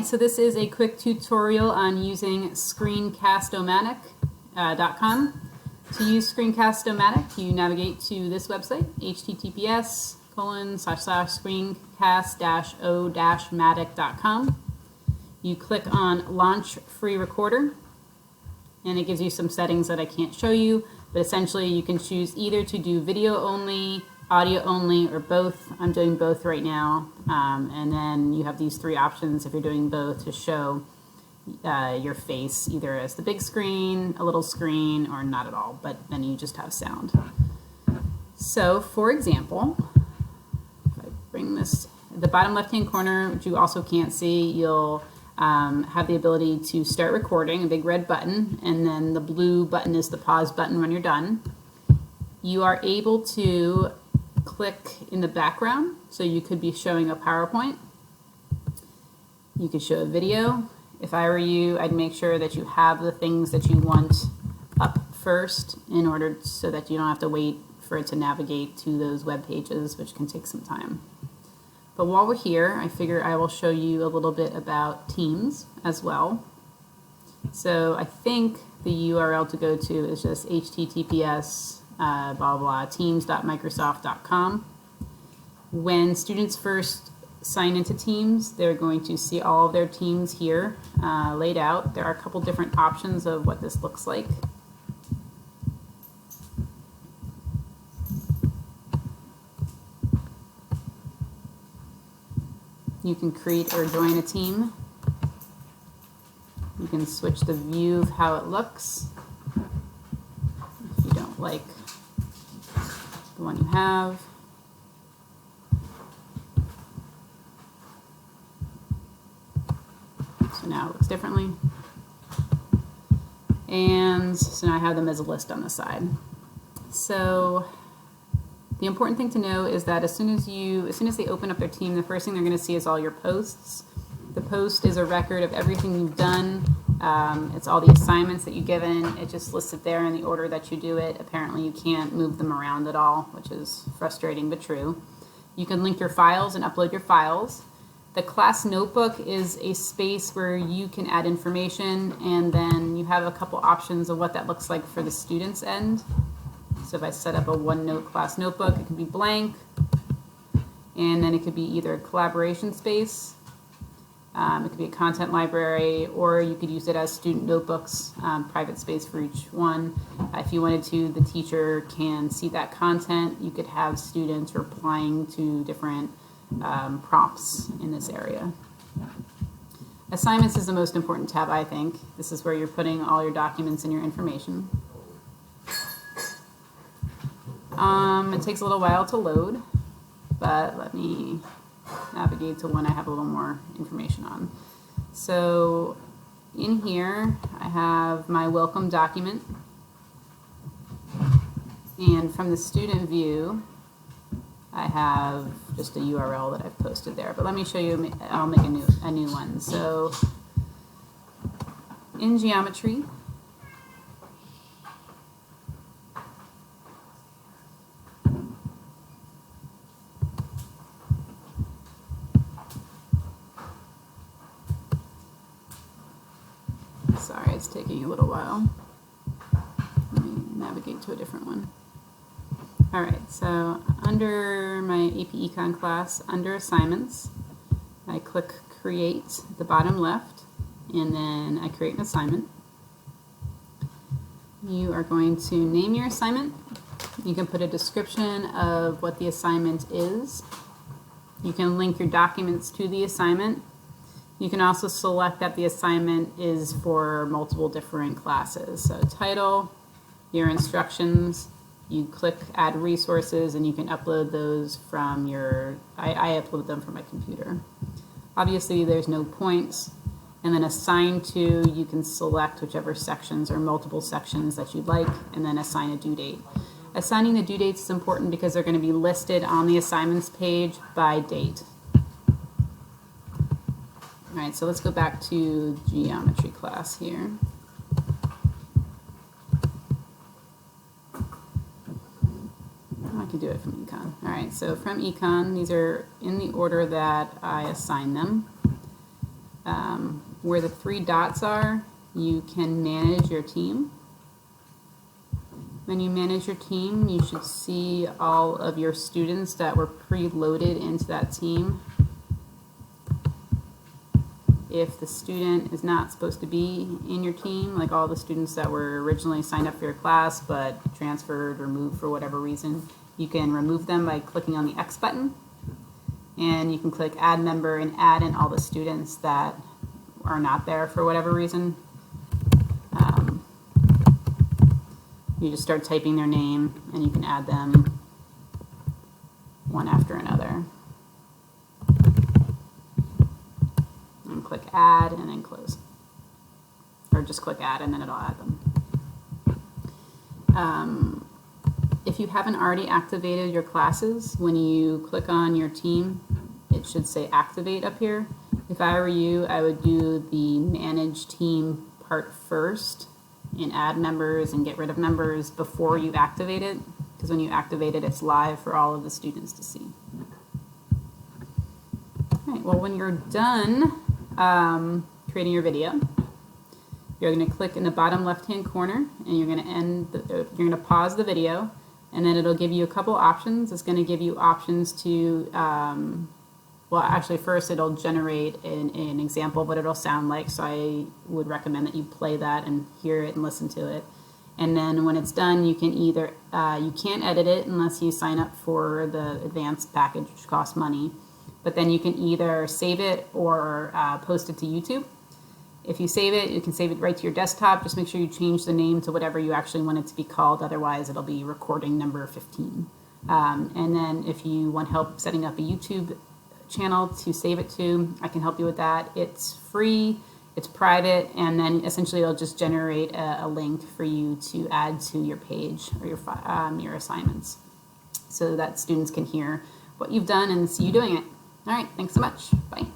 right, so this is a quick tutorial on using Screencast-O-Matic.com. To use Screencast-O-Matic, you navigate to this website, https://screencast-o-matic.com. You click on Launch Free Recorder, and it gives you some settings that I can't show you, but essentially you can choose either to do video only, audio only, or both. I'm doing both right now, and then you have these three options if you're doing both to show your face either as the big screen, a little screen, or not at all, but then you just have sound. So for example, if I bring this, the bottom left hand corner, which you also can't see, you'll have the ability to start recording, a big red button, and then the blue button is the pause button when you're done. You are able to click in the background, so you could be showing a PowerPoint. You could show a video. If I were you, I'd make sure that you have the things that you want up first in order so that you don't have to wait for it to navigate to those web pages, which can take some time. But while we're here, I figure I will show you a little bit about Teams as well. So I think the URL to go to is just https teams.microsoft.com. When students first sign into Teams, they're going to see all of their teams here laid out. There are a couple different options of what this looks like. You can create or join a team. You can switch the view of how it looks if you don't like the one you have. So now it looks differently. And so now I have them as a list on the side. So the important thing to know is that as soon as they open up their team, the first thing they're going to see is all your posts. The post is a record of everything you've done. It's all the assignments that you've given. It just lists it there in the order that you do it. Apparently you can't move them around at all, which is frustrating but true. You can link your files and upload your files. The class notebook is a space where you can add information, and then you have a couple options of what that looks like for the student's end. So if I set up a OneNote class notebook, it can be blank, and then it could be either a collaboration space, it could be a content library, or you could use it as student notebooks, private space for each one. If you wanted to, the teacher can see that content. You could have students replying to different prompts in this area. Assignments is the most important tab, I think. This is where you're putting all your documents and your information. It takes a little while to load, but let me navigate to one I have a little more information on. So in here I have my welcome document, and from the student view I have just a URL that I've posted there, but let me show you, I'll make a new one. So in geometry, sorry, it's taking a little while. Let me navigate to a different one. Alright, so under my AP Econ class, under assignments, I click create at the bottom left, and then I create an assignment. You are going to name your assignment. You can put a description of what the assignment is. You can link your documents to the assignment. You can also select that the assignment is for multiple different classes. So title, your instructions, you click add resources, and you can upload those from your, I upload them from my computer. Obviously there's no points. And then assign to, you can select whichever sections or multiple sections that you'd like, and then assign a due date. Assigning the due dates is important because they're going to be listed on the assignments page by date. Alright, so let's go back to geometry class here. I can do it from Econ. Alright, so from Econ, these are in the order that I assign them. where the 3 dots are, you can manage your team. When you manage your team, you should see all of your students that were preloaded into that team. If the student is not supposed to be in your team, like all the students that were originally signed up for your class but transferred or moved for whatever reason, you can remove them by clicking on the X button. And you can click Add Member and add in all the students that are not there for whatever reason. You just start typing their name and you can add them one after another. And click Add and then close. Or just click Add and then it'll add them. If you haven't already activated your classes, when you click on your team, it should say Activate up here. If I were you, I would do the Manage Team part first and add members and get rid of members before you activate it, because when you activate it, it's live for all of the students to see. All right, well, when you're done creating your video, you're going to click in the bottom left-hand corner and you're going to pause the video, and then it'll give you a couple options. It's going to give you options to well, actually, first it'll generate an example of what it'll sound like, so I would recommend that you play that and hear it and listen to it. And then when it's done, you can either, you can't edit it unless you sign up for the advanced package, which costs money. But then you can either save it or post it to YouTube. If you save it, you can save it right to your desktop. Just make sure you change the name to whatever you actually want it to be called. Otherwise, it'll be recording number 15. And then if you want help setting up a YouTube channel to save it to, I can help you with that. It's free, it's private, and then essentially it'll just generate a link for you to add to your page or your assignments, so that students can hear what you've done and see you doing it. All right, thanks so much. Bye.